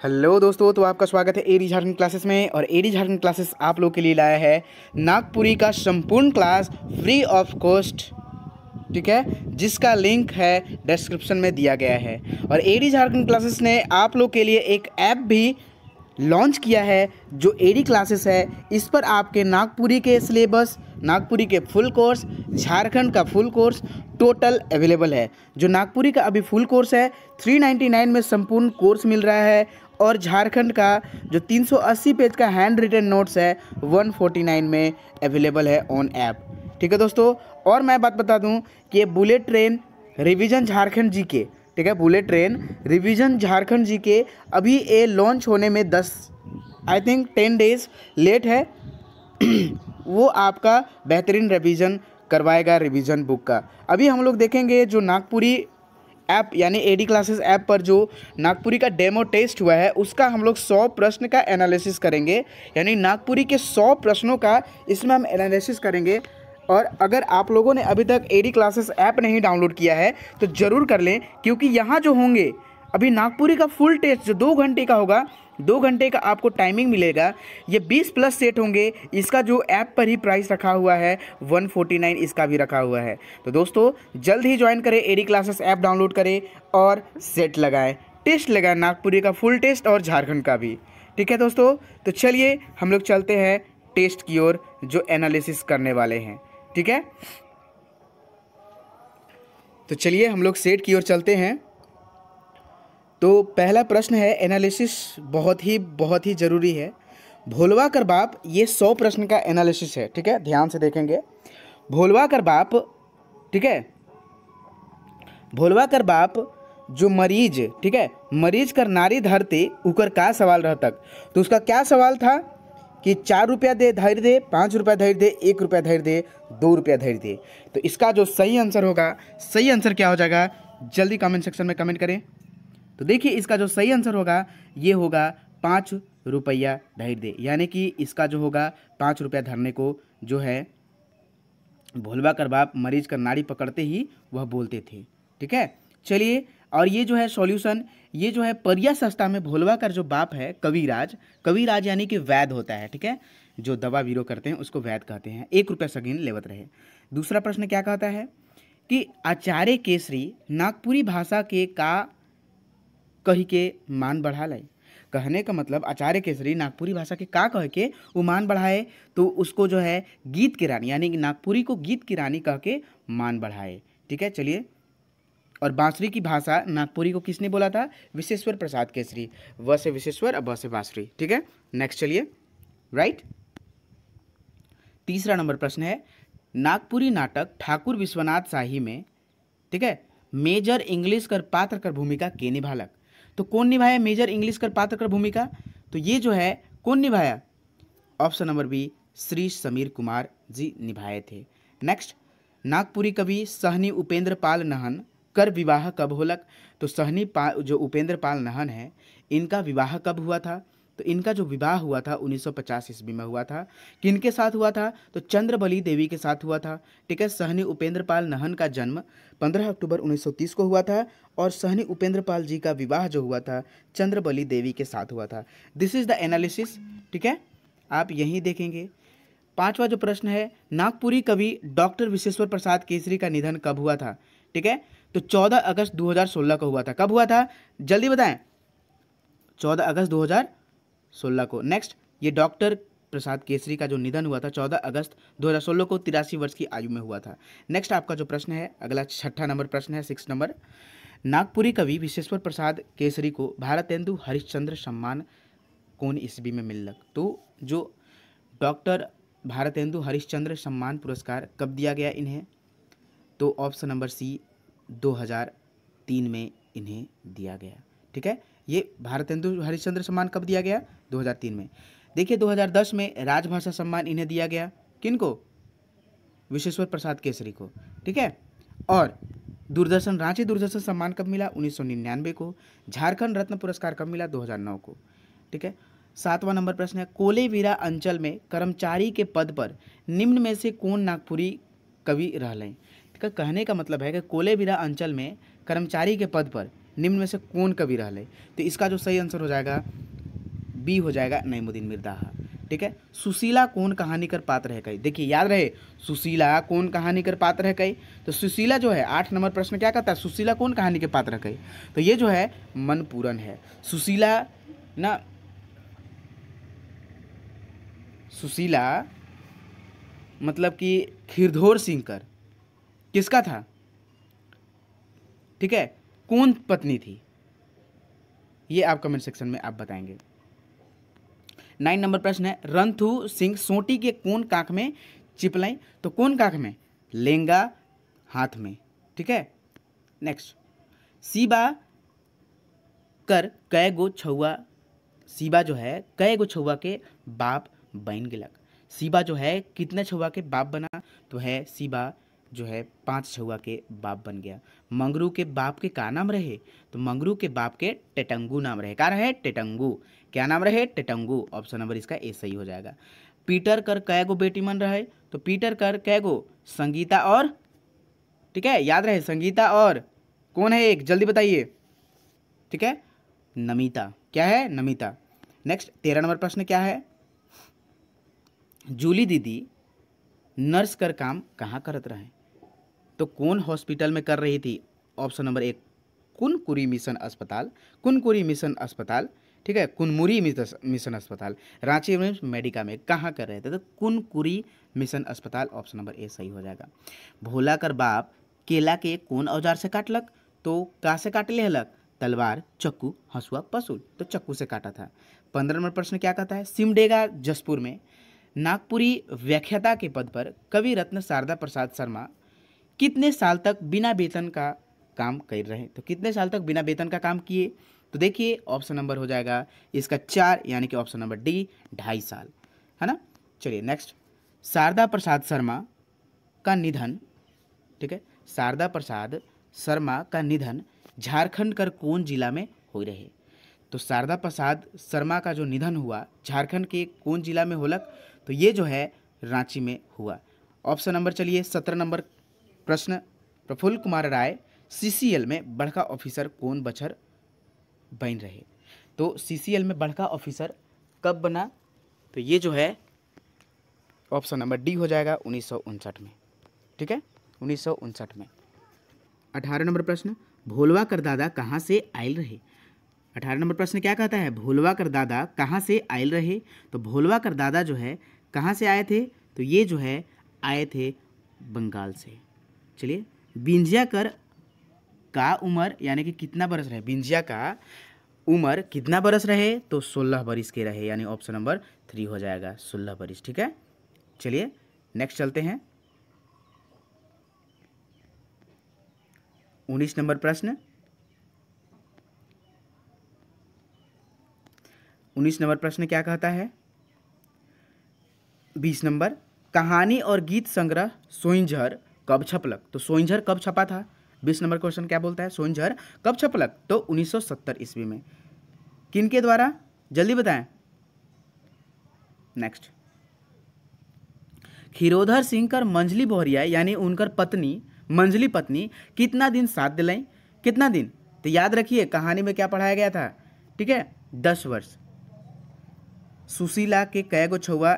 Hello दोस्तों, तो आपका स्वागत है एडी झारखंड क्लासेस में। और एडी झारखंड क्लासेस आप लोग के लिए लाया है नागपुरी का संपूर्ण क्लास फ्री ऑफ कॉस्ट, ठीक है, जिसका लिंक है डिस्क्रिप्शन में दिया गया है। और एडी झारखंड क्लासेस ने आप लोग के लिए एक ऐप भी लॉन्च किया है जो एडी क्लासेस है। इस पर आपके नागपुरी के सिलेबस, नागपुरी के फुल कोर्स, झारखंड का फुल कोर्स टोटल अवेलेबल है। जो नागपुरी का अभी फुल कोर्स है 399 में संपूर्ण कोर्स मिल रहा है, और झारखंड का जो 380 पेज का हैंड रिटन नोट्स है 149 में अवेलेबल है ऑन ऐप, ठीक है दोस्तों। और मैं बात बता दूं कि ये bullet train revision Jharkhand GK, ठीक है, bullet train revision Jharkhand GK अभी ये लॉन्च होने में 10 डेज लेट है। वो आपका बेहतरीन रिवीजन करवाएगा रिवीजन बुक का। अभी हम लोग देखेंगे जो नागपुरी ऐप यानी एडी क्लासेस ऐप पर जो नागपुरी का डेमो टेस्ट हुआ है उसका हम लोग 100 प्रश्न का एनालिसिस करेंगे, यानी नागपुरी के 100 प्रश्नों का इसमें हम एनालिसिस करेंगे। और अगर आप लोगों ने अभी तक एडी क्लासेस ऐप नहीं डाउनलोड किया है तो ज़रूर कर लें, क्योंकि यहाँ जो होंगे अभी नागपुरी का फुल टेस्ट जो 2 घंटे का होगा, 2 घंटे का आपको टाइमिंग मिलेगा। ये 20+ सेट होंगे। इसका जो ऐप पर ही प्राइस रखा हुआ है 149 इसका भी रखा हुआ है। तो दोस्तों जल्द ही ज्वाइन करें, एडी क्लासेस ऐप डाउनलोड करें और सेट लगाएं, टेस्ट लगाएं, नागपुरी का फुल टेस्ट और झारखंड का भी, ठीक है दोस्तों। तो चलिए हम लोग चलते हैं टेस्ट की ओर जो एनालिसिस करने वाले हैं, ठीक है। तो चलिए हम लोग सेट की ओर चलते हैं। तो पहला प्रश्न है, एनालिसिस बहुत ही ज़रूरी है। भोलवा कर बाप, ये 100 प्रश्न का एनालिसिस है, ठीक है, ध्यान से देखेंगे। भोलवा कर बाप, ठीक है, भोलवा कर बाप जो मरीज, ठीक है, मरीज कर नारी धरते उकर का सवाल रह तक। तो उसका क्या सवाल था कि 4 रुपया दे धैर्य दे, 5 रुपया धैर्य दे, 1 रुपया धैर्य दे, 2 रुपया धैर्य दे। तो इसका जो सही आंसर होगा, सही आंसर क्या हो जाएगा, जल्दी कमेंट सेक्शन में कमेंट करें। तो देखिए इसका जो सही आंसर होगा ये होगा 5 रुपया धैर्य दे, यानी कि इसका जो होगा 5 रुपया धरने को जो है भोलवा कर बाप मरीज कर नाड़ी पकड़ते ही वह बोलते थे, ठीक है। चलिए, और ये जो है सॉल्यूशन, ये जो है परिया सस्ता में भोलवा कर जो बाप है कविराज, कविराज यानी कि वैद्य होता है, ठीक है, जो दवा वीरो करते हैं उसको वैद्य कहते हैं, 1 रुपया सगीन लेवत रहे। दूसरा प्रश्न क्या कहता है कि आचार्य केसरी नागपुरी भाषा के का कही के मान बढ़ा लाए। कहने का मतलब आचार्य केसरी नागपुरी भाषा के का कह के वो मान बढ़ाए, तो उसको जो है गीत की रानी यानी कि नागपुरी को गीत की रानी कह के मान बढ़ाए, ठीक है। चलिए, और बांसुरी की भाषा नागपुरी को किसने बोला था, विश्वेश्वर प्रसाद केसरी, व से विश्वेश्वर और ब से बांसुरी, ठीक है। नेक्स्ट चलिए, राइट। तीसरा नंबर प्रश्न है, नागपुरी नाटक ठाकुर विश्वनाथ शाही में, ठीक है, मेजर इंग्लिश कर पात्र कर भूमिका के निभालक। तो कौन निभाया मेजर इंग्लिश कर पात्र कर भूमिका, तो ये जो है कौन निभाया, option number B Shri Sameer Kumar ji निभाए थे। नेक्स्ट, नागपुरी कवि सहनी उपेंद्र पाल नहन कर विवाह कब होलक। तो सहनी जो उपेंद्र पाल नहन है इनका विवाह कब हुआ था, तो इनका जो विवाह हुआ था 1950 ईस्वी में हुआ था। किनके साथ हुआ था, तो चंद्रबली देवी के साथ हुआ था, ठीक है। सहनी उपेंद्र पाल नहन का जन्म 15 अक्टूबर 1930 को हुआ था, और सहनी उपेंद्र पाल जी का विवाह जो हुआ था चंद्रबली देवी के साथ हुआ था। दिस इज द एनालिसिस, ठीक है, आप यहीं देखेंगे। पांचवा जो प्रश्न है, नागपुरी कवि डॉक्टर विश्वेश्वर प्रसाद केसरी का निधन कब हुआ था, ठीक है, तो 14 अगस्त 2016 को हुआ था। कब हुआ था, जल्दी बताएं, 14 अगस्त 2016 को। नेक्स्ट, ये डॉक्टर प्रसाद केसरी का जो निधन हुआ था 14 अगस्त 2016 को 83 वर्ष की आयु में हुआ था। नेक्स्ट आपका जो प्रश्न है अगला 6ठा नंबर प्रश्न है, 6 नंबर, नागपुरी कवि विश्वेश्वर प्रसाद केसरी को भारतेंदु हरिश्चंद्र सम्मान कौन ईस्वी में मिलक। तो जो डॉक्टर भारतेंदु हरिश्चंद्र सम्मान पुरस्कार कब दिया गया इन्हें, तो ऑप्शन नंबर सी 2003 में इन्हें दिया गया, ठीक है। ये भारतेंदु हरिश्चंद्र सम्मान कब दिया गया, 2003 में। देखिए 2010 में राजभाषा सम्मान इन्हें दिया गया, किनको, विश्वेश्वर प्रसाद केसरी को, ठीक है। और दूरदर्शन रांची दूरदर्शन सम्मान कब मिला, 1999 को। झारखंड रत्न पुरस्कार कब मिला, 2009 को, ठीक है। 7वां नंबर प्रश्न है, कोलेबिरा अंचल में कर्मचारी के पद पर निम्न में से कौन नागपुरी कवि रहलें। कहने का मतलब है कि कोलेबिरा अंचल में कर्मचारी के पद पर निम्न में से कौन कवि रहले? तो इसका जो सही आंसर हो जाएगा बी हो जाएगा नईमुद्दीन मिर्दाहा। ठीक है। सुशीला कौन कहानी कर पात्र है कई? देखिए याद रहे, सुशीला कौन कहानी कर पात्र है कई? तो सुशीला जो है 8 नंबर प्रश्न क्या कहता है, सुशीला कौन कहानी के पात्र है कई? तो ये जो है मनपूरन है। सुशीला ना, सुशीला मतलब कि खीरधोर सिंह किसका था? ठीक है, कौन पत्नी थी? ये आप कमेंट सेक्शन में आप बताएंगे। 9 नंबर प्रश्न है, रणथु सिंह सोटी के कौन काख में चिपलाई? तो कौन काख में? लेंगा हाथ में। ठीक है। नेक्स्ट, सीबा कर कै गो छुआ? सीबा जो है कै गो छुआ के बाप बन गिलक? सीबा जो है कितने छुआ के बाप बना? तो है सीबा जो है 5 छुआ के बाप बन गया। मंगरू के बाप के का नाम रहे? तो मंगरू के बाप के टेटंगू नाम रहे। क्या रहे? टेटंगू। क्या नाम रहे? टेटंगू। ऑप्शन नंबर इसका ए सही हो जाएगा। पीटर कर कै गो बेटी मन रहे? तो पीटर कर कै गो? संगीता और, ठीक है याद रहे, संगीता और कौन है एक, जल्दी बताइए। ठीक है, नमिता। क्या है? नमिता। नेक्स्ट 13 नंबर प्रश्न क्या है, जूली दीदी नर्स कर काम कहाँ करत रहे? तो कौन हॉस्पिटल में कर रही थी? ऑप्शन नंबर 1 कुनकुरी मिशन अस्पताल। कुनकुरी मिशन अस्पताल। ठीक है, कुनमुरी मिशन अस्पताल। रांची में मेडिका में कहाँ कर रहे थे? तो कुनकुरी मिशन अस्पताल। ऑप्शन नंबर ए सही हो जाएगा। भोला कर बाप केला के कौन औजार से काटलक? तो का से काट ले हलक? तलवार, चक्कू, हंसुआ, पसूल। तो चक्कू से काटा था। 15 नंबर प्रश्न क्या कहता है, सिमडेगा जसपुर में नागपुरी व्याख्याता के पद पर कवि रत्न शारदा प्रसाद शर्मा कितने साल तक बिना वेतन का काम कर रहे? तो कितने साल तक बिना वेतन का काम किए? तो देखिए ऑप्शन नंबर हो जाएगा इसका 4, यानी कि ऑप्शन नंबर डी 2.5 साल, है ना। चलिए नेक्स्ट, शारदा प्रसाद शर्मा का निधन, ठीक है, शारदा प्रसाद शर्मा का निधन झारखंड कर कौन जिला में हो रहे? तो शारदा प्रसाद शर्मा का जो निधन हुआ झारखंड के कौन जिला में होलक? तो ये जो है रांची में हुआ। ऑप्शन नंबर चलिए 17 नंबर प्रश्न, प्रफुल्ल कुमार राय सीसीएल में बड़का ऑफिसर कौन बछर बन रहे? तो सीसीएल में बड़का ऑफिसर कब बना? तो ये जो है ऑप्शन नंबर डी हो जाएगा 1959 में। ठीक है, 1959 में। 18 नंबर प्रश्न, भोलवा कर दादा कहाँ से आयल रहे? 18 नंबर प्रश्न क्या कहता है, भोलवा कर दादा कहाँ से आयल रहे? तो भोलवा कर दादा जो है कहाँ से आए थे? तो ये जो है आए थे बंगाल से। चलिए, बिंजिया कर का उम्र यानी कि कितना बरस रहे? बिंजिया का उम्र कितना बरस रहे? तो 16 बरिस के रहे, यानी ऑप्शन नंबर 3 हो जाएगा 16 बरिस। ठीक है, चलिए नेक्स्ट चलते हैं। 19 नंबर प्रश्न, 19 नंबर प्रश्न क्या कहता है, 20 नंबर, कहानी और गीत संग्रह सोइंझर कब छपलक? तो सोइंझर कब छपा था? 20 नंबर क्वेश्चन क्या बोलता है, सोइंझर कब छपलक? तो 1970 ईस्वी में। किनके द्वारा? जल्दी बताएं। नेक्स्ट, खीरोधर सिंह कर मंझली बोहरिया यानी उनकर पत्नी, मंझली पत्नी कितना दिन साथ दिलाई? कितना दिन? तो याद रखिए कहानी में क्या पढ़ाया गया था, ठीक है, 10 वर्ष। सुशीला के कै गो छुआ,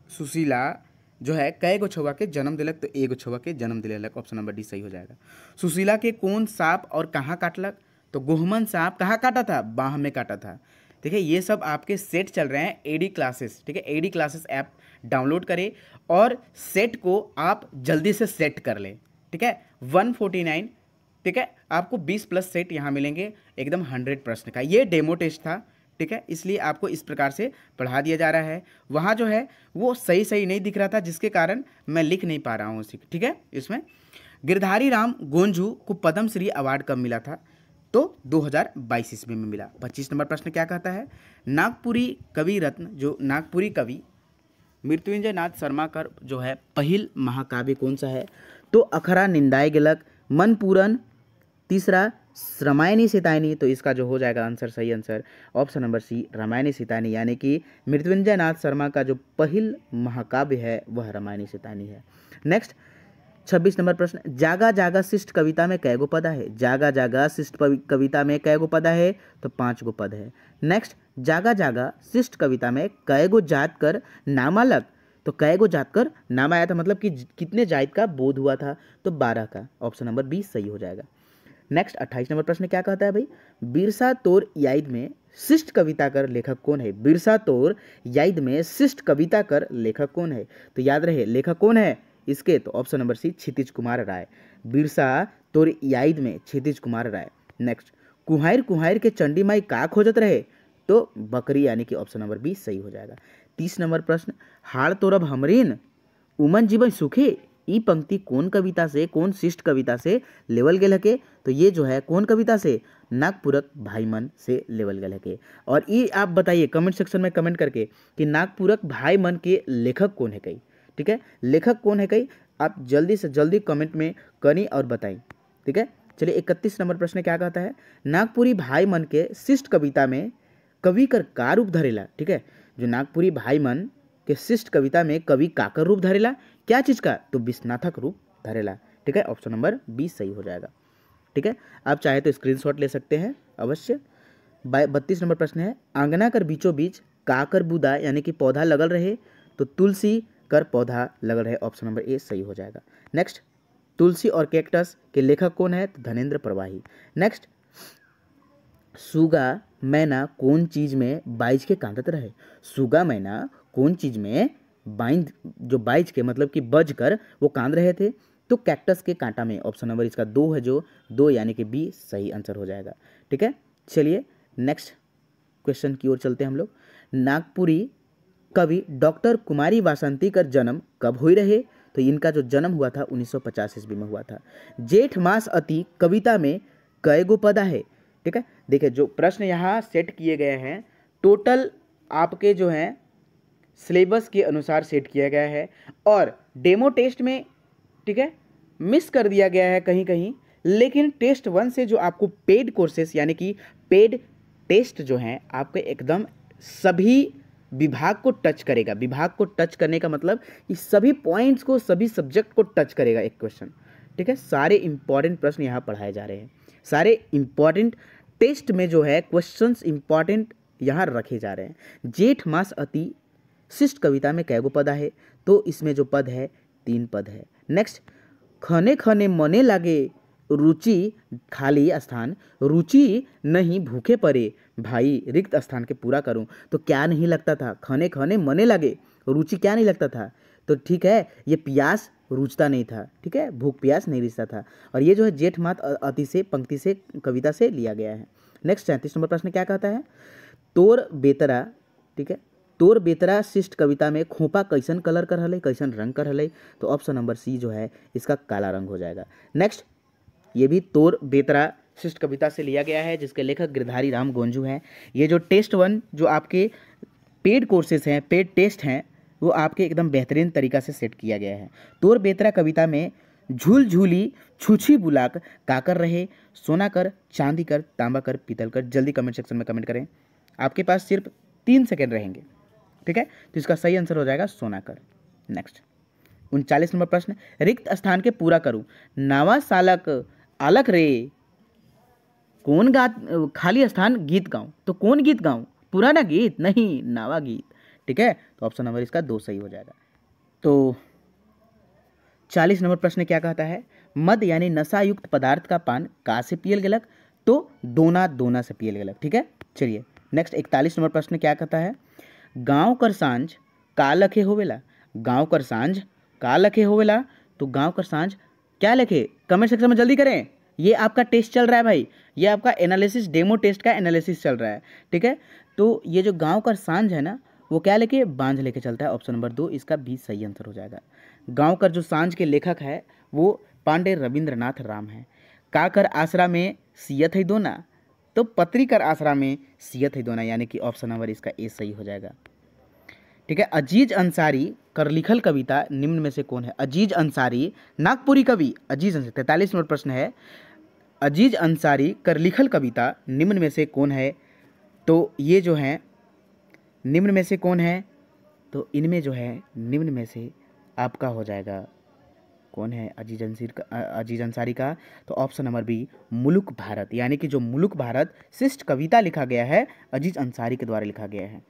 सुशीला जो है कै गो छुआ के जन्म दिलक? तो एगो छुआ के जन्म दिलक। ऑप्शन नंबर डी सही हो जाएगा। सुशीला के कौन सांप और कहाँ काटलक? तो गोहमन सांप कहाँ काटा था? बाह में काटा था। देखिए ये सब आपके सेट चल रहे हैं एडी क्लासेस, ठीक है, एडी क्लासेस ऐप डाउनलोड करें और सेट को आप जल्दी से सेट कर लें। ठीक है, 149, ठीक है, आपको 20+ सेट यहाँ मिलेंगे एकदम 100 प्रश्न का। ये डेमो टेस्ट था, ठीक है, इसलिए आपको इस प्रकार से पढ़ा दिया जा रहा है। वहाँ जो है वो सही सही नहीं दिख रहा था, जिसके कारण मैं लिख नहीं पा रहा हूँ उसी। ठीक है, इसमें गिरधारी राम गोंझू को पद्मश्री अवार्ड कब मिला था? तो 2022 ईस्वी में मिला। 25 नंबर प्रश्न क्या कहता है, नागपुरी कवि रत्न जो नागपुरी कवि मृत्युंजय नाथ शर्मा का जो है पहिल महाकाव्य कौन सा है? तो अखरा निंदाए गिलक, मनपूरन, तीसरा रामायणी सीतायनी। तो इसका जो हो जाएगा आंसर, सही आंसर ऑप्शन नंबर सी रामायणी सीतायनी, यानी कि मृत्युंजय नाथ शर्मा का जो पहिल महाकाव्य है वह रामायणी सीतायनी है। नेक्स्ट, 26 नंबर प्रश्न, जागा जागा शिष्ट कविता में कैगो पदा है? जागा जागा शिष्ट कविता में कैगो पदा है? तो 5 गो पद है। नेक्स्ट, जागा जागा शिष्ट कविता में कैगो जात कर नाम अलग? तो कैगो जात कर नाम आया था, मतलब कि कितने जात का बोध हुआ था? तो 12 का। ऑप्शन नंबर 20 सही हो जाएगा। नेक्स्ट 28 नंबर प्रश्न क्या कहता है भाई? बिरसा तोर याद में शिष्ट कविता कर लेखक कौन है? बिरसा तोर याद में शिष्ट कविता कर लेखक कौन है? तो याद रहे लेखक कौन है इसके? तो ऑप्शन नंबर सी, क्षितिज कुमार राय। बिरसा तोर याद में क्षितिज कुमार राय। नेक्स्ट, कुहायर कुहायर के चंडी माई का खोजत रहे? तो बकरी, यानी कि ऑप्शन नंबर 20 सही हो जाएगा। 30 नंबर प्रश्न, हाड़ तोरब हमरीन उमन जीवन सुखी, ई पंक्ति कौन कविता से, कौन शिष्ट कविता से लेवल गेल हके? तो ये जो है कौन कविता से? नागपुरक भाईमन से लेवल गेल हके। और ये आप बताइए कमेंट सेक्शन में कमेंट करके कि नागपुरक भाईमन के लेखक कौन है कई? ठीक है, लेखक कौन है कई? आप जल्दी से जल्दी कमेंट में करी और बताइए। ठीक है, चलिए 31 नंबर प्रश्न क्या कहता है? नागपुरी भाईमन के शिष्ट कविता में कवि कर का रूप धरेला? ठीक है, जो नागपुरी भाईमन के शिष्ट कविता में कवि काकर रूप धरेला? क्या चीज का? तो विश्वनाथक रूप धरेला। ठीक है, ऑप्शन नंबर 20 सही हो जाएगा। ठीक है, आप चाहे तो स्क्रीनशॉट ले सकते हैं अवश्य। 32 नंबर प्रश्न है, आंगना कर बीचों बीच काकर बुदा यानी कि पौधा लगल रहे? तो तुलसी कर पौधा लगल रहे। ऑप्शन नंबर ए सही हो जाएगा। नेक्स्ट, तुलसी और कैक्टस के लेखक कौन है? तो धनेन्द्र प्रवाही। नेक्स्ट, सुगा मैना कौन चीज में बाइज के कांदत रहे? सुगा मैना कौन चीज में बाइंद, जो बाइज के मतलब कि बज कर वो कांद रहे थे? तो कैक्टस के कांटा में। ऑप्शन नंबर इसका 2 है, जो 2 यानी कि बी सही आंसर हो जाएगा। ठीक है, चलिए नेक्स्ट क्वेश्चन की ओर चलते हैं हम लोग। नागपुरी कवि डॉक्टर कुमारी वासंती का जन्म कब हुई रहे? तो इनका जो जन्म हुआ था 1950 ईस्वी में हुआ था। जेठ मास अति कविता में कएगो पदा है? ठीक है, देखिए जो प्रश्न यहाँ सेट किए गए हैं टोटल आपके जो हैं सिलेबस के अनुसार सेट किया गया है, और डेमो टेस्ट में ठीक है मिस कर दिया गया है कहीं कहीं, लेकिन टेस्ट 1 से जो आपको पेड कोर्सेस यानी कि पेड टेस्ट जो हैं आपके एकदम सभी विभाग को टच करेगा। विभाग को टच करने का मतलब कि सभी पॉइंट्स को, सभी सब्जेक्ट को टच करेगा एक क्वेश्चन। ठीक है, सारे इंपॉर्टेंट प्रश्न यहाँ पढ़ाए जा रहे हैं, सारे इंपॉर्टेंट टेस्ट में जो है क्वेश्चंस इंपॉर्टेंट यहाँ रखे जा रहे हैं। जेठ मास अति शिष्ट कविता में कैगो पदा है? तो इसमें जो पद है 3 पद है। नेक्स्ट, खने खने मने लागे रुचि खाली स्थान, रुचि नहीं भूखे पड़े भाई रिक्त स्थान के पूरा करूं। तो क्या नहीं लगता था? खने खने मने लगे, रुचि क्या नहीं लगता था? तो ठीक है, ये प्यास रुचता नहीं था। ठीक है, भूख प्यास नहीं रिश्ता था। और ये जो है जेठ मात अति से पंक्ति से कविता से लिया गया है। नेक्स्ट 37 नंबर प्रश्न क्या कहता है? तोर बेतरा, ठीक है, तोर बेतरा शिष्ट कविता में खोपा कैसन कलर कर हले, कैसन रंग कर हले? तो ऑप्शन नंबर सी जो है इसका काला रंग हो जाएगा। नेक्स्ट, ये भी तोर बेतरा शिष्ट कविता से लिया गया है, जिसके लेखक गिरधारी राम गोंजू हैं। ये जो टेस्ट 1 जो आपके पेड कोर्सेज हैं, पेड टेस्ट हैं, वो आपके एकदम बेहतरीन तरीका से सेट किया गया है। तोर बेतरा कविता में झूल झूली छुछी बुलाक काकर रहे? सोना कर, चांदी कर, तांबा कर, पीतल कर। जल्दी कमेंट सेक्शन में कमेंट करें, आपके पास सिर्फ 3 सेकेंड रहेंगे। ठीक है, तो इसका सही आंसर हो जाएगा सोना कर। नेक्स्ट 39 नंबर प्रश्न, रिक्त स्थान के पूरा करूं, नावा सालक आलक रे कौन गा खाली स्थान गीत गाऊं? तो कौन गीत गाऊं? पुराना गीत नहीं, नावा गीत। ठीक है, तो ऑप्शन नंबर इसका 2 सही हो जाएगा। तो 40 नंबर प्रश्न क्या कहता है? मद यानी नशा युक्त पदार्थ का पान का से पियल गेलक? तो दोना दोना से पियल गेलक। ठीक है, चलिए नेक्स्ट 41 नंबर प्रश्न क्या कहता है? गांव कर सांझ का लखे होवेला? गांव कर सांझ का लखे होवेला? तो गांव कर सांझ क्या लिखे? कमेंट सेक्शन में जल्दी करें, ये आपका टेस्ट चल रहा है भाई, ये आपका एनालिसिस डेमो टेस्ट का एनालिसिस चल रहा है। ठीक है, तो ये जो गांव का सांझ है ना, वो क्या लेके? बांझ लेके चलता है। ऑप्शन नंबर 2 इसका 20 सही आंसर हो जाएगा। गांव का जो सांझ के लेखक है वो पांडे रविंद्रनाथ राम है। का कर आसरा में सियत है दोना? तो पत्री कर आसरा में सियत है दोना, यानी कि ऑप्शन नंबर इसका ए सही हो जाएगा। ठीक है, अजीज अंसारी कर लिखल कविता निम्न में से कौन है? अजीज अंसारी नागपुरी कवि अजीज अंसारी, 43 नंबर प्रश्न है, अजीज अंसारी कर लिखल कविता निम्न में से कौन है? तो ये जो है निम्न में से कौन है? तो इनमें जो है निम्न में से आपका हो जाएगा कौन है अजीज अंसारी का? तो ऑप्शन नंबर बी मुलुक भारत, यानी कि जो मुलुक भारत शिष्ट कविता लिखा गया है अजीज अंसारी के द्वारा लिखा गया है।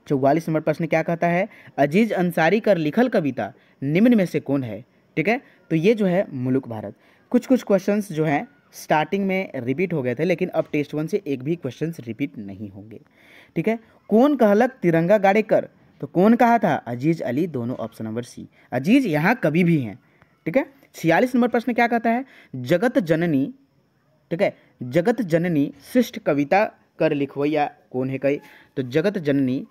44 नंबर प्रश्न क्या कहता है? अजीज अंसारी का लिखल कविता निम्न में से कौन है? ठीक है, तो ये जो है मुलुक भारत। कुछ क्वेश्चंस जो हैं स्टार्टिंग में रिपीट हो गए थे, लेकिन अब टेस्ट 1 से एक भी क्वेश्चंस रिपीट नहीं होंगे। ठीक है, कौन कहलक तिरंगा गाड़े कर? तो कौन कहा था? अजीज अली, दोनों ऑप्शन नंबर सी। अजीज यहाँ कवि भी हैं। ठीक है, 46 नंबर प्रश्न क्या कहता है? जगत जननी, ठीक है, जगत जननी शिष्ट कविता कर लिखवैया कौन है कई? तो जगत जननी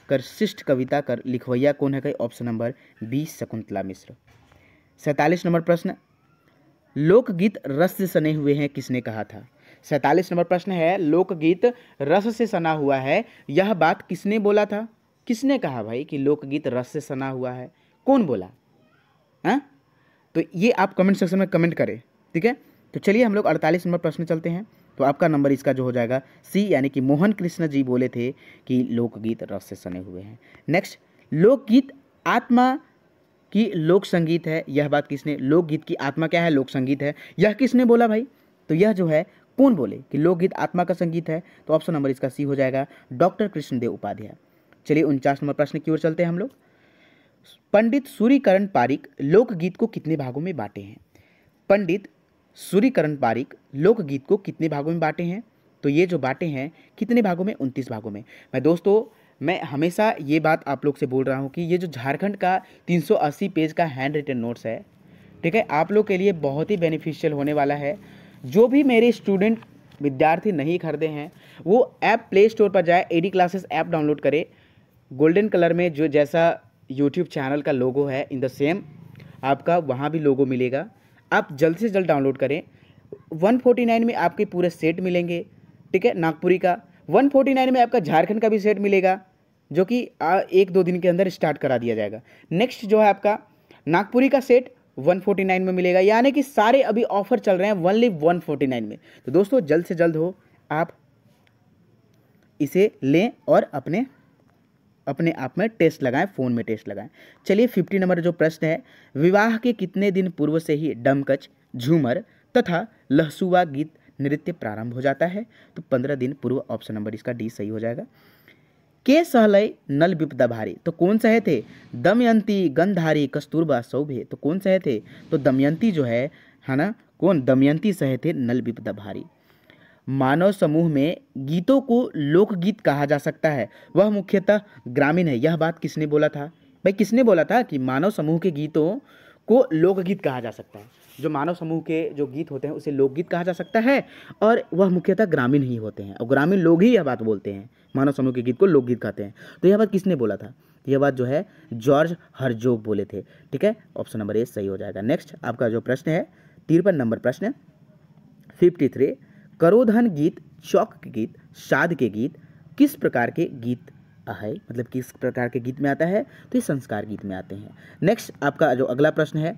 कर शिष्ट कविता कर लिखवैया कौन है कई? ऑप्शन नंबर बी शकुंतला मिश्र। 47 नंबर प्रश्न, लोकगीत रस से सने हुए हैं किसने कहा था? 47 नंबर प्रश्न है, लोकगीत रस से सना हुआ है, यह बात किसने बोला था? किसने कहा भाई कि लोकगीत रस से सना हुआ है? कौन बोला? हाँ, तो ये आप कमेंट सेक्शन में कमेंट करें। ठीक है, तो चलिए हम लोग 48 नंबर प्रश्न चलते हैं। तो आपका नंबर इसका जो हो जाएगा सी, यानी कि मोहन कृष्ण जी बोले थे कि लोकगीत रस से सने हुए हैं। नेक्स्ट, लोकगीत आत्मा की लोक संगीत है, यह बात किसने? लोकगीत की आत्मा क्या है? लोक संगीत है, यह किसने बोला भाई? तो यह जो है कौन बोले कि लोकगीत आत्मा का संगीत है? तो ऑप्शन नंबर इसका सी हो जाएगा, डॉक्टर कृष्णदेव उपाध्याय। चलिए 49 नंबर प्रश्न की ओर चलते हैं हम लोग। पंडित सूर्यकरण पारिक लोकगीत को कितने भागों में बांटे हैं? पंडित सूर्यकरण पारिक लोकगीत को कितने भागों में बांटे हैं? तो ये जो बांटे हैं कितने भागों में? 29 भागों में। मैं हमेशा ये बात आप लोग से बोल रहा हूँ कि ये जो झारखंड का 380 पेज का हैंड रिटन नोट्स है, ठीक है, आप लोग के लिए बहुत ही बेनिफिशियल होने वाला है। जो भी मेरे स्टूडेंट विद्यार्थी नहीं खरीदे हैं वो ऐप प्ले स्टोर पर जाए, एडी क्लासेस ऐप डाउनलोड करें। गोल्डन कलर में जो जैसा यूट्यूब चैनल का लोगो है, इन द सेम आपका वहाँ भी लोगो मिलेगा। आप जल्द से जल्द डाउनलोड करें। 149 में आपके पूरे सेट मिलेंगे। ठीक है, नागपुरी का 149 में आपका झारखंड का भी सेट मिलेगा, जो कि 1-2 दिन के अंदर स्टार्ट करा दिया जाएगा। नेक्स्ट जो है आपका नागपुरी का सेट 149 में मिलेगा, यानी कि सारे अभी ऑफर चल रहे हैं ओनली 149 में। तो दोस्तों जल्द से जल्द हो आप इसे लें और अपने आप में टेस्ट लगाएं, फ़ोन में टेस्ट लगाएं। चलिए 50 नंबर जो प्रश्न है, विवाह के कितने दिन पूर्व से ही डमकच, झूमर तथा लहसुआ गीत नृत्य प्रारंभ हो जाता है? तो 15 दिन पूर्व, ऑप्शन नंबर इसका डी सही हो जाएगा। के सहलय नल विपदा भारी, तो कौन सहे थे? दमयंती, गंधारी, कस्तूरबा, सौभे, तो कौन सहे थे? तो दमयंती जो है ना, कौन? दमयंती सहे थे नल विपदा भारी। मानव समूह में गीतों को लोकगीत कहा जा सकता है, वह मुख्यतः ग्रामीण है, यह बात किसने बोला था? भाई किसने बोला था कि मानव समूह के गीतों को लोकगीत कहा जा सकता है? जो मानव समूह के जो गीत होते हैं उसे लोकगीत कहा जा सकता है, और वह मुख्यतः ग्रामीण ही होते हैं, और ग्रामीण लोग ही यह बात बोलते हैं, मानव समूह के गीत को लोकगीत कहते हैं। तो यह बात किसने बोला था? यह बात जो है जॉर्ज हर्जोग बोले थे। ठीक है, ऑप्शन नंबर ए सही हो जाएगा। नेक्स्ट आपका जो प्रश्न है 53 नंबर प्रश्न 53, करोधन गीत, चौक के गीत, शाद के गीत किस प्रकार के गीत है, मतलब किस प्रकार के गीत में आता है? तो ये संस्कार गीत में आते हैं। नेक्स्ट आपका जो अगला प्रश्न है,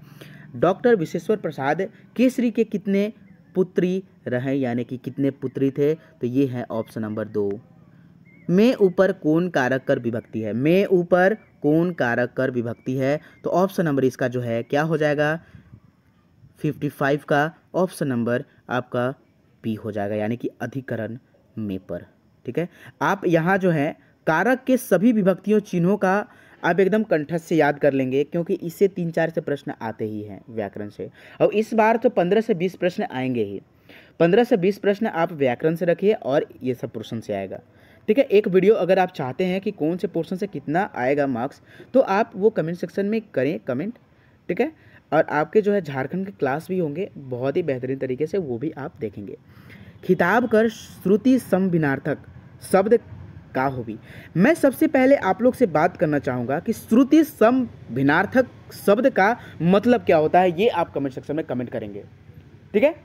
डॉक्टर विश्वेश्वर प्रसाद केसरी के कितने पुत्री रहे, यानी कि कितने पुत्री थे? तो ये है ऑप्शन नंबर 2। में ऊपर कौन कारक कर विभक्ति है? में ऊपर कौन कारक कर विभक्ति है? तो ऑप्शन नंबर इसका जो है क्या हो जाएगा? 55 का ऑप्शन नंबर आपका बी हो जाएगा, यानी कि अधिकरण में पर। ठीक है, आप यहाँ जो है कारक के सभी विभक्तियों चिन्हों का आप एकदम कंठस्थ से याद कर लेंगे, क्योंकि इससे 3-4 से प्रश्न आते ही हैं व्याकरण से, और इस बार तो 15 से 20 प्रश्न आएंगे ही। 15 से 20 प्रश्न आप व्याकरण से रखिए और ये सब पोर्शन से आएगा। ठीक है, एक वीडियो अगर आप चाहते हैं कि कौन से पोर्शन से कितना आएगा मार्क्स, तो आप वो कमेंट सेक्शन में करें कमेंट। ठीक है, और आपके जो है झारखंड के क्लास भी होंगे बहुत ही बेहतरीन तरीके से, वो भी आप देखेंगे। खिताब कर श्रुति समभिनार्थक शब्द का हो भी। मैं सबसे पहले आप लोग से बात करना चाहूँगा कि श्रुति समभिनार्थक शब्द का मतलब क्या होता है, ये आप कमेंट सेक्शन में कमेंट करेंगे। ठीक है,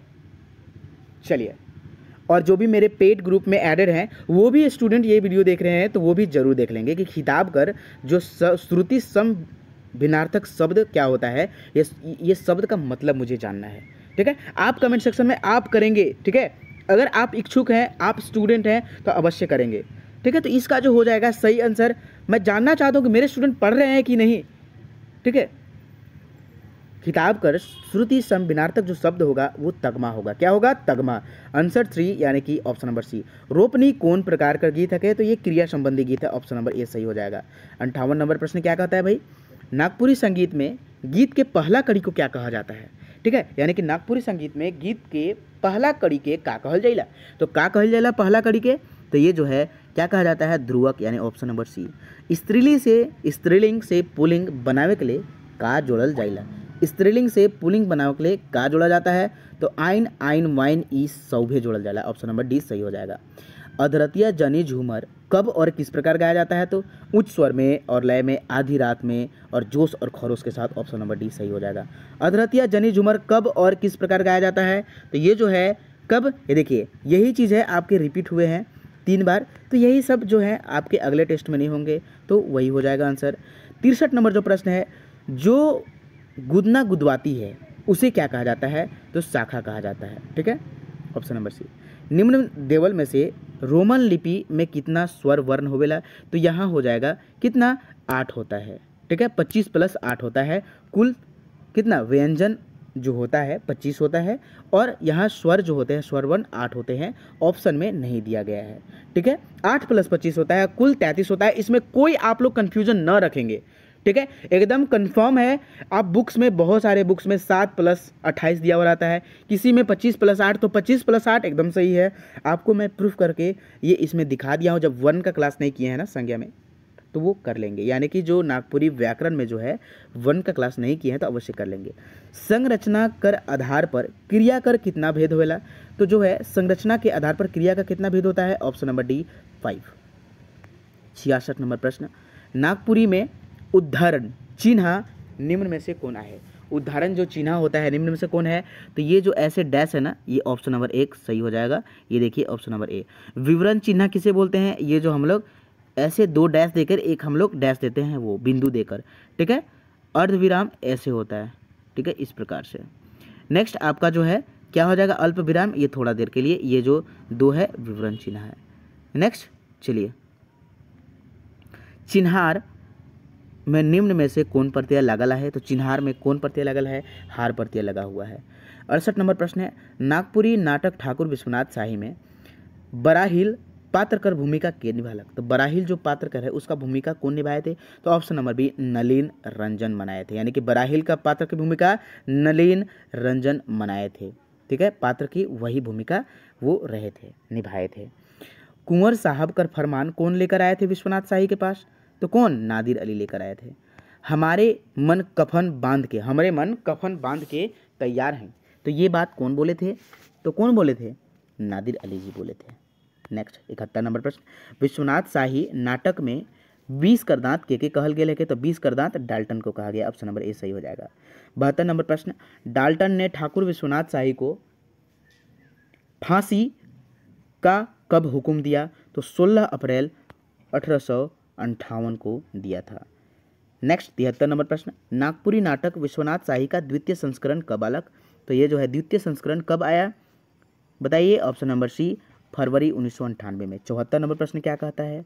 चलिए, और जो भी मेरे पेड ग्रुप में एडेड हैं वो भी स्टूडेंट ये वीडियो देख रहे हैं तो वो भी जरूर देख लेंगे कि खिताब कर जो श्रुति समभिनार्थक शब्द क्या होता है, ये शब्द का मतलब मुझे जानना है। ठीक है, आप कमेंट सेक्शन में आप करेंगे। ठीक है, अगर आप इच्छुक हैं, आप स्टूडेंट हैं तो अवश्य करेंगे। ठीक है, तो इसका जो हो जाएगा सही आंसर, मैं जानना चाहता हूँ कि मेरे स्टूडेंट पढ़ रहे हैं कि नहीं। ठीक है, खिताब कर श्रुति संविनार्थक जो शब्द होगा वो तगमा होगा। क्या होगा? तगमा। आंसर 3 यानी कि ऑप्शन नंबर सी। रोपनी कौन प्रकार का गीत है? तो ये क्रिया संबंधी गीत है, ऑप्शन नंबर ए सही हो जाएगा। 58 नंबर प्रश्न क्या कहता है भाई? नागपुरी संगीत में गीत के पहला कड़ी को क्या कहा जाता है? ठीक है, यानी कि नागपुरी संगीत में गीत के पहला कड़ी के का कहल जाइला? तो का कहल जाइला पहला कड़ी के? तो ये जो है क्या कहा जाता है? ध्रुवक, यानी ऑप्शन नंबर सी। स्त्रीलिंग से पुल्लिंग बनावे के लिए का जोड़ल जाइला? स्त्रीलिंग से पुल्लिंग बनावे के लिए का जोड़ा जाता है? तो आइन, आइन, वाइन, ई सौभे जोड़ल जाला, ऑप्शन नंबर डी सही हो जाएगा। अधरतिया जनी झूमर कब और किस प्रकार गाया जाता है? तो उच्च स्वर में और लय में, आधी रात में और जोश और खरोश के साथ, ऑप्शन नंबर डी सही हो जाएगा। अधरतिया जनी झूमर कब और किस प्रकार गाया जाता है? तो ये जो है कब, ये देखिए यही चीज़ है आपके रिपीट हुए हैं 3 बार, तो यही सब जो है आपके अगले टेस्ट में नहीं होंगे, तो वही हो जाएगा आंसर। 63 नंबर जो प्रश्न है, जो गुदना गुदवाती है उसे क्या कहा जाता है? तो शाखा कहा जाता है। ठीक है, ऑप्शन नंबर सी। निम्न देवल में से रोमन लिपि में कितना स्वर वर्ण होवेला? तो यहाँ हो जाएगा कितना? 8 होता है। ठीक है, 25 + 8 होता है, कुल कितना व्यंजन जो होता है 25 होता है, और यहाँ स्वर जो होते हैं स्वर वर्ण 8 होते हैं, ऑप्शन में नहीं दिया गया है। ठीक है, 8 + 25 होता है, कुल 33 होता है। इसमें कोई आप लोग कन्फ्यूजन न रखेंगे। ठीक है, एकदम कंफर्म है। आप बुक्स में, बहुत सारे बुक्स में 7 + 28 दिया हुआ रहता है, किसी में 25 + 8, तो 25 + 8 एकदम सही है। आपको मैं प्रूफ करके ये इसमें दिखा दिया हूँ। जब 1 का क्लास नहीं किए हैं ना संज्ञा में, तो वो कर लेंगे, यानी कि जो नागपुरी व्याकरण में जो है 1 का क्लास नहीं किए हैं तो अवश्य कर लेंगे। संरचना कर आधार पर क्रिया कर कितना भेद होएला? तो जो है संरचना के आधार पर क्रिया का कितना भेद होता है? Option number D 5। 66 नंबर प्रश्न, नागपुरी में उदाहरण चिन्ह निम्न में से कौन है? उदाहरण जो चिन्ह होता है निम्न में से कौन है? तो ये जो ऐसे डैश है ना, ये ऑप्शन नंबर 1 सही हो जाएगा। ये देखिए ऑप्शन नंबर ए। विवरण चिन्ह किसे बोलते हैं? ये जो हम लोग ऐसे 2 डैश देकर एक हम लोग डैश देते हैं, वो बिंदु देकर। ठीक है, अर्धविराम ऐसे होता है। ठीक है, इस प्रकार से। नेक्स्ट आपका जो है क्या हो जाएगा? अल्प विराम, ये थोड़ा देर के लिए, ये जो 2 है विवरण चिन्ह है। नेक्स्ट चलिए, चिन्हार में निम्न में से कौन प्रत्यय लगल है? तो चिन्हार में कौन प्रत्यय लगल है? हार प्रत्यय लगा हुआ है। 68 नंबर प्रश्न है, नागपुरी नाटक ठाकुर विश्वनाथ शाही में बराहिल पात्रकर भूमिका के निभालक? तो बराहिल जो पात्रकर है उसका भूमिका कौन निभाए थे? तो option number B Nalin Ranjan बनाए थे, यानी कि बराहिल का पात्र की भूमिका नलिन रंजन बनाए थे। ठीक है, पात्र की वही भूमिका वो रहे थे, निभाए थे। कुंवर साहब का फरमान कौन लेकर आए थे विश्वनाथ शाही के पास? तो कौन? नादिर अली लेकर आए थे। हमारे मन कफन बांध के तैयार हैं, तो ये बात कौन बोले थे? तो कौन बोले थे? नादिर अली जी बोले थे। नेक्स्ट 71 नंबर प्रश्न, विश्वनाथ शाही नाटक में 20 करदांत के कहल गेल है? तो 20 करदांत डाल्टन को कहा गया, ऑप्शन नंबर ए सही हो जाएगा। 72 नंबर प्रश्न, डाल्टन ने ठाकुर विश्वनाथ शाही को फांसी का कब हुक्म दिया? तो 16 अप्रैल 1858 को दिया था। नेक्स्ट 73 नंबर प्रश्न, नागपुरी नाटक विश्वनाथ शाही का द्वितीय संस्करण कब आलक? तो ये जो है द्वितीय संस्करण कब आया बताइए? ऑप्शन नंबर सी फरवरी 1998 में। 74 नंबर प्रश्न क्या कहता है?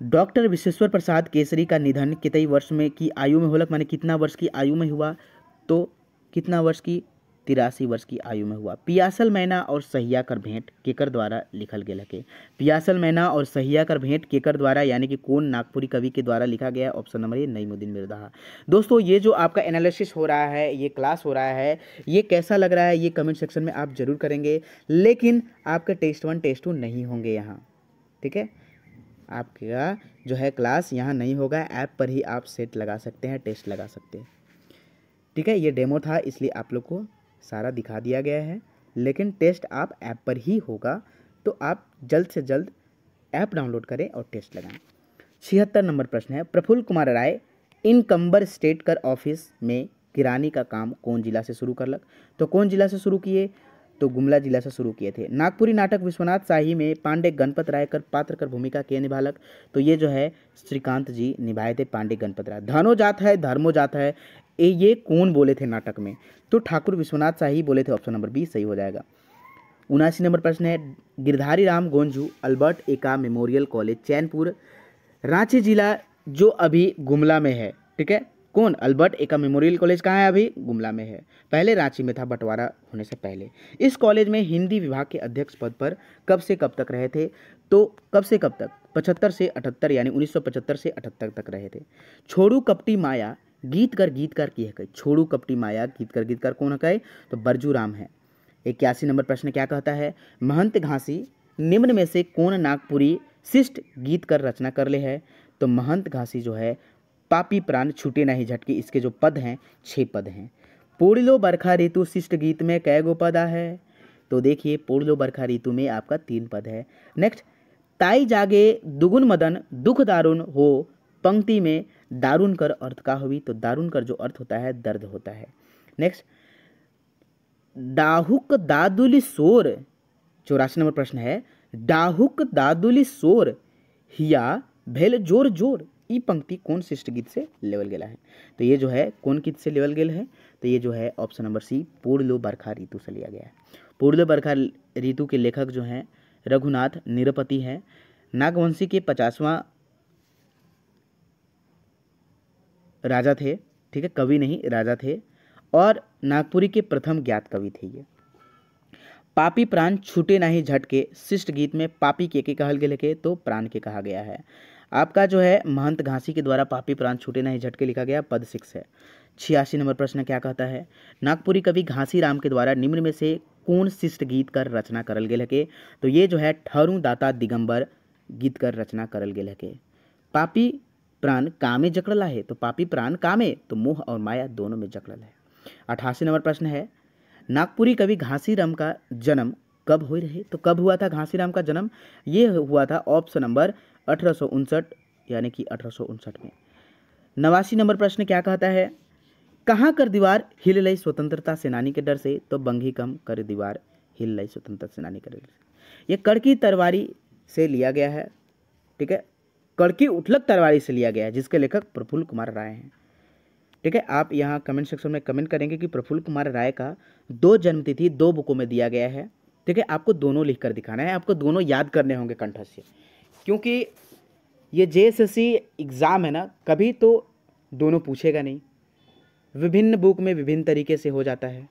डॉक्टर विश्वेश्वर प्रसाद केसरी का निधन कितने वर्ष में की आयु में होलक? माने कितना वर्ष की आयु में हुआ? तो कितना वर्ष की? 83 वर्ष की आयु में हुआ। पियासल मैना और सहिया कर भेंट केकर द्वारा लिखल गेल है? पियासल मैना और सहिया कर भेंट केकर द्वारा, यानी कि कौन नागपुरी कवि के द्वारा लिखा गया? Option number A Naimuddin Mirza. दोस्तों, ये जो आपका एनालिसिस हो रहा है, ये क्लास हो रहा है, ये कैसा लग रहा है ये कमेंट सेक्शन में आप जरूर करेंगे। लेकिन आपके टेस्ट 1 टेस्ट 2 नहीं होंगे यहाँ। ठीक है, आपका जो है क्लास यहाँ नहीं होगा, ऐप पर ही आप सेट लगा सकते हैं, टेस्ट लगा सकते हैं। ठीक है, ये डेमो था इसलिए आप लोग को सारा दिखा दिया गया है, लेकिन टेस्ट आप ऐप पर ही होगा, तो आप जल्द से जल्द ऐप डाउनलोड करें और टेस्ट लगाएं। 76 नंबर प्रश्न है, प्रफुल्ल कुमार राय इनकम्बर स्टेट कर ऑफिस में किरानी का काम कौन जिला से शुरू करलक? तो कौन जिला से शुरू किए? तो गुमला जिला से शुरू किए थे। नागपुरी नाटक विश्वनाथ शाही में पांडे गणपत राय कर पात्र कर भूमिका के निभालक? तो ये जो है श्रीकांत जी निभाए थे, पांडे गणपत राय। धनो जात है धर्मो जात है, ये कौन बोले थे नाटक में? तो ठाकुर विश्वनाथ शाही बोले थे, ऑप्शन नंबर बी सही हो जाएगा। 79 नंबर प्रश्न है, गिरधारी राम गोंझू अल्बर्ट एका मेमोरियल कॉलेज चैनपुर रांची जिला जो अभी गुमला में है, ठीक है, कौन? अल्बर्ट एक्का मेमोरियल कॉलेज कहाँ है? अभी गुमला में है, पहले रांची में था बंटवारा होने से पहले। इस कॉलेज में हिंदी विभाग के अध्यक्ष पद पर कब से कब तक रहे थे? तो कब से कब तक? 75 से 78, यानी 1975 से 78 तक रहे थे। छोड़ू कपटी माया गीतकार की है कई। छोड़ू कपटी माया गीतकार कौन है कई? तो बरजू राम है। 81 नंबर प्रश्न क्या कहता है? महंत घासी निम्न में से कौन नागपुरी शिष्ट गीत कर रचना कर ले है? तो महंत घासी जो है पापी प्राण छूटे नहीं झटके, इसके जो पद हैं 6 पद हैं। पूर्लो बरखा ऋतु शिष्ट गीत में कै गो पदा है? तो देखिए पूर्लो बरखा ऋतु में आपका 3 पद है। नेक्स्ट, ताई जागे दुगुन मदन दुख दारुण हो पंक्ति में दारुण कर अर्थ का हुई? तो दारुण कर जो अर्थ होता है दर्द होता है। नेक्स्ट, डाहुक दादुली शोर, 84 नंबर प्रश्न है, डाहुक दादुली शोर हिया भेल जोर जोर, ई पंक्ति कौन शिष्ट गीत से लेवल गेला है? तो ये जो है कौन गीत से लेवल गेल है? तो ये जो है ऑप्शन नंबर सी पूर्लो बरखा ऋतु से लिया गया है। पूर्लो बरखा ऋतु के लेखक जो हैं रघुनाथ निरपति हैं। नागवंशी के 50वां राजा थे, ठीक है, कवि नहीं राजा थे, और नागपुरी के प्रथम ज्ञात कवि थे ये। पापी प्राण छूटे नहीं झटके शिष्ट गीत में पापी के कहल गेल के? तो प्राण के कहा गया है। आपका जो है महंत घासी के द्वारा पापी प्राण छूटे नहीं झटके लिखा गया, पद 6 है। 86 नंबर प्रश्न क्या कहता है? नागपुरी कवि घासी राम के द्वारा निम्न में से कौन शिष्ट गीत कर रचना करल गेल के? तो ये जो है ठहरू दाता दिगंबर गीत कर रचना करल गेल के। पापी प्राण कामे जकड़ला है? तो पापी प्राण कामे तो मोह और माया दोनों में जकड़ल है। 88 नंबर प्रश्न है, नागपुरी कवि घासीराम का जन्म कब हुई रहे? तो कब हुआ था घासीराम का जन्म? ये हुआ था ऑप्शन नंबर 1859, यानी कि 1859 में। 89 नंबर प्रश्न क्या कहता है? कहाँ कर दीवार हिल लई स्वतंत्रता सेनानी के डर से? तो बंगी कम कर दीवार हिल लई स्वतंत्रता सेनानी के डर से। ये कड़की तरवारी से लिया गया है, ठीक है, कड़की उठलक तरवारी से लिया गया है, जिसके लेखक प्रफुल्ल कुमार राय हैं। ठीक है, आप यहाँ कमेंट सेक्शन में कमेंट करेंगे कि प्रफुल्ल कुमार राय का 2 जन्मतिथि 2 बुकों में दिया गया है। ठीक है, आपको दोनों लिख कर दिखाना है, आपको दोनों याद करने होंगे कंठस्थ से, क्योंकि ये जेएसएससी एग्ज़ाम है ना, कभी तो दोनों पूछेगा नहीं, विभिन्न बुक में विभिन्न तरीके से हो जाता है।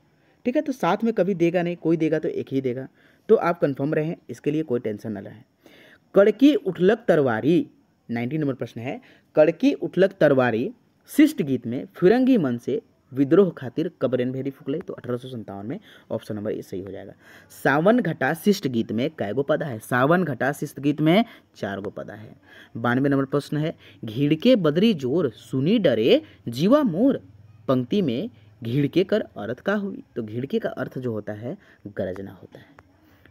ठीक है, तो साथ में कभी देगा नहीं, कोई देगा तो एक ही देगा, तो आप कंफर्म रहें, इसके लिए कोई टेंशन न रहें। कड़की उठलक तरवारी 90 नंबर प्रश्न है, कड़की उठलक तरवारी शिष्ट गीत में फिरंगी मन से विद्रोह खातिर कबरेन भेरी फुकले? तो 1857 में ऑप्शन नंबर ए सही हो जाएगा। सावन घटा शिष्ट गीत में कैगो पदा है? सावन घटा शिष्ट गीत में 4 गो पदा है। 92 नंबर प्रश्न है, घिड़के बदरी जोर सुनी डरे जीवा मोर, पंक्ति में घिड़के कर अर्थ का हुई? तो घिड़के का अर्थ जो होता है गरजना होता है।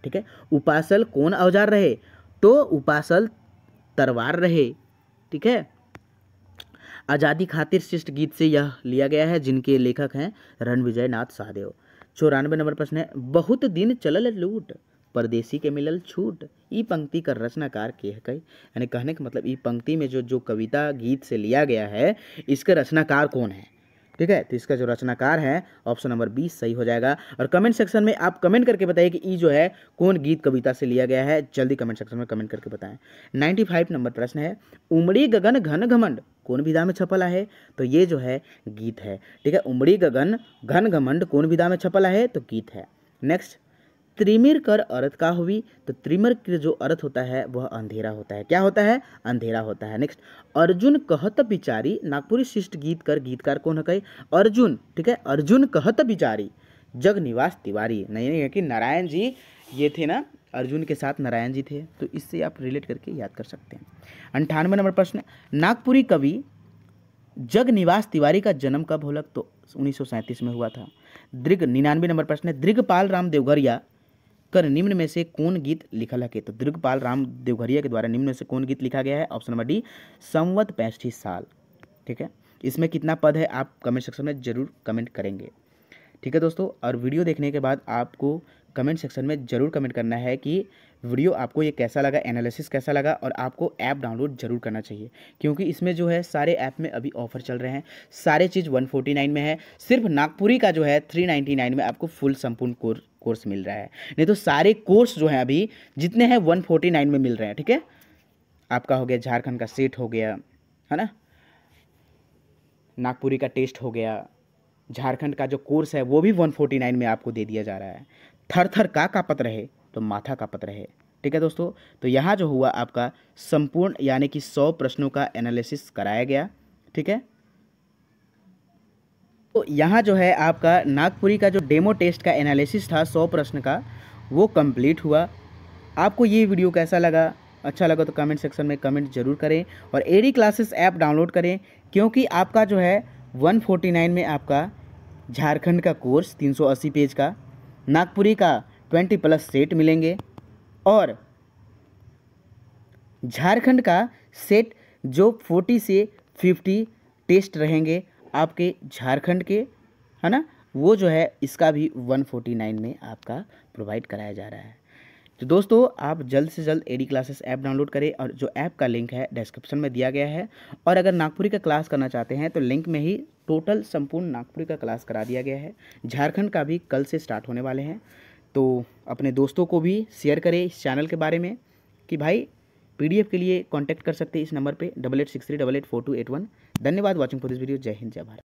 ठीक है, उपासल कौन औजार रहे? तो उपासल तरवार रहे। ठीक है, आज़ादी खातिर शिष्ट गीत से यह लिया गया है, जिनके लेखक हैं रणविजय नाथ सहदेव। 94 नंबर प्रश्न है, बहुत दिन चलल लूट परदेसी के मिलल छूट, ई पंक्ति का रचनाकार के है कई? यानी कहने का मतलब ई पंक्ति में जो कविता गीत से लिया गया है, इसका रचनाकार कौन है? ठीक है, तो इसका जो रचनाकार है ऑप्शन नंबर 20 सही हो जाएगा। और कमेंट सेक्शन में आप कमेंट करके बताइए कि ई जो है कौन गीत कविता से लिया गया है, जल्दी कमेंट सेक्शन में कमेंट करके बताएं। 95 नंबर प्रश्न है, उमड़ी गगन घन घमंड कौन विधा में छपला है? तो ये जो है गीत है। ठीक है, उमड़ी गगन घन घमंड कौन विधा में छपला है? तो गीत है। नेक्स्ट, त्रिमिर कर अर्थ का हुई? तो त्रिमिर का जो अर्थ होता है वह अंधेरा होता है। क्या होता है? अंधेरा होता है। नेक्स्ट, अर्जुन कहत बिचारी नागपुरी शिष्ट गीत कर गीतकार कौन है कई? अर्जुन। ठीक है, अर्जुन कहत बिचारी जग निवास तिवारी। नहीं है कि नारायण जी ये थे ना, अर्जुन के साथ नारायण जी थे, तो इससे आप रिलेट करके याद कर सकते हैं। 98 नंबर प्रश्न, नागपुरी कवि जग निवास तिवारी का जन्म कब होलक? तो 1937 में हुआ था। 99 नंबर प्रश्न है, दृगपाल राम देवघरिया कर निम्न में से कौन गीत लिखल है? तो दृगपाल राम देवघरिया के द्वारा निम्न में से कौन गीत लिखा गया है? ऑप्शन नंबर डी संवत 65 साल। ठीक है, इसमें कितना पद है आप कमेंट सेक्शन में जरूर कमेंट करेंगे। ठीक है दोस्तों, और वीडियो देखने के बाद आपको कमेंट सेक्शन में ज़रूर कमेंट करना है कि वीडियो आपको ये कैसा लगा, एनालिसिस कैसा लगा, और आपको ऐप डाउनलोड जरूर करना चाहिए, क्योंकि इसमें जो है सारे ऐप में अभी ऑफर चल रहे हैं, सारे चीज़ 149 में है, सिर्फ नागपुरी का जो है 399 में आपको फुल संपूर्ण कोर्स मिल रहा है। नहीं तो सारे कोर्स जो हैं अभी जितने हैं 149 में मिल रहे हैं। ठीक है, आपका हो गया झारखंड का सेट हो गया, है ना, नागपुरी का टेस्ट हो गया, झारखंड का जो कोर्स है वो भी 149 में आपको दे दिया जा रहा है। थर थर का कांपत रहे तो माथा कांपत रहे। ठीक है दोस्तों, तो यहाँ जो हुआ आपका संपूर्ण यानी कि 100 प्रश्नों का एनालिसिस कराया गया। ठीक है, तो यहाँ जो है आपका नागपुरी का जो डेमो टेस्ट का एनालिसिस था 100 प्रश्न का, वो कंप्लीट हुआ। आपको ये वीडियो कैसा लगा? अच्छा लगा तो कमेंट सेक्शन में कमेंट जरूर करें और एडी क्लासेस ऐप डाउनलोड करें, क्योंकि आपका जो है 149 में आपका झारखंड का कोर्स 380 पेज का, नागपुरी का 20+ सेट मिलेंगे और झारखंड का सेट जो 40 से 50 टेस्ट रहेंगे आपके झारखंड के, है ना, वो जो है इसका भी 149 में आपका प्रोवाइड कराया जा रहा है। तो दोस्तों आप जल्द से जल्द एडी क्लासेस ऐप डाउनलोड करें और जो ऐप का लिंक है डिस्क्रिप्शन में दिया गया है। और अगर नागपुरी का क्लास करना चाहते हैं तो लिंक में ही टोटल संपूर्ण नागपुरी का क्लास करा दिया गया है। झारखंड का भी कल से स्टार्ट होने वाले हैं, तो अपने दोस्तों को भी शेयर करें इस चैनल के बारे में कि भाई PDF के लिए कांटेक्ट कर सकते हैं इस नंबर पे 8863884281। धन्यवाद वॉचिंग फॉर दिस वीडियो। जय हिंद, जय भारत।